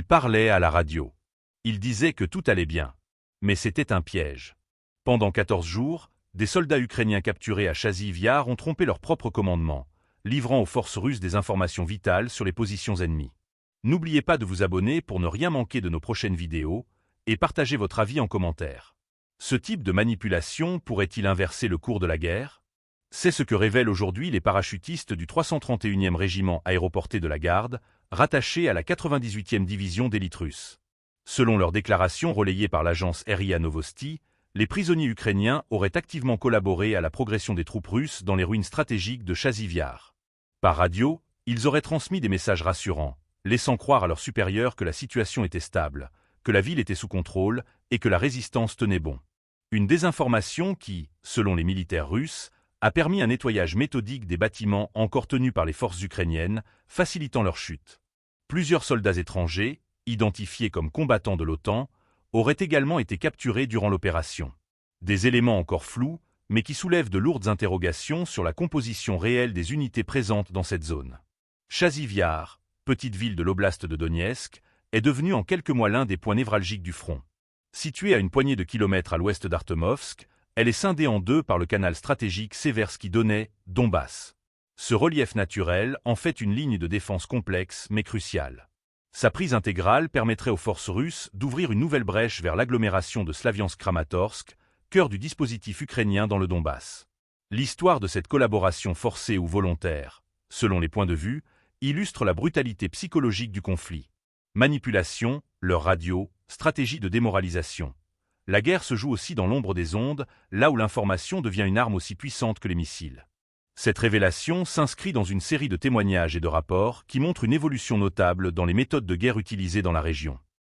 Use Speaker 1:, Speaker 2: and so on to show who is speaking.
Speaker 1: Il parlait à la radio. Il disait que tout allait bien. Mais c'était un piège. Pendant 14 jours, des soldats ukrainiens capturés à Chaziv Yar ont trompé leur propre commandement, livrant aux forces russes des informations vitales sur les positions ennemies. N'oubliez pas de vous abonner pour ne rien manquer de nos prochaines vidéos et partagez votre avis en commentaire. Ce type de manipulation pourrait-il inverser le cours de la guerre? C'est ce que révèlent aujourd'hui les parachutistes du 331e régiment aéroporté de la Garde, rattaché à la 98e division d'élite russe. Selon leurs déclarations relayées par l'agence RIA Novosti, les prisonniers ukrainiens auraient activement collaboré à la progression des troupes russes dans les ruines stratégiques de Chaziv Yar. Par radio, ils auraient transmis des messages rassurants, laissant croire à leurs supérieurs que la situation était stable, que la ville était sous contrôle et que la résistance tenait bon. Une désinformation qui, selon les militaires russes, a permis un nettoyage méthodique des bâtiments encore tenus par les forces ukrainiennes, facilitant leur chute. Plusieurs soldats étrangers, identifiés comme combattants de l'OTAN, auraient également été capturés durant l'opération. Des éléments encore flous, mais qui soulèvent de lourdes interrogations sur la composition réelle des unités présentes dans cette zone. Chaziv Yar, petite ville de l'oblast de Donetsk, est devenue en quelques mois l'un des points névralgiques du front. Située à une poignée de kilomètres à l'ouest d'Artemovsk, elle est scindée en deux par le canal stratégique Seversky-Donetsk-Donbass. Ce relief naturel en fait une ligne de défense complexe mais cruciale. Sa prise intégrale permettrait aux forces russes d'ouvrir une nouvelle brèche vers l'agglomération de Slaviansk-Kramatorsk, cœur du dispositif ukrainien dans le Donbass. L'histoire de cette collaboration forcée ou volontaire, selon les points de vue, illustre la brutalité psychologique du conflit. Manipulation, leur radio, stratégie de démoralisation. La guerre se joue aussi dans l'ombre des ondes, là où l'information devient une arme aussi puissante que les missiles. Cette révélation s'inscrit dans une série de témoignages et de rapports qui montrent une évolution notable dans les méthodes de guerre utilisées dans la région.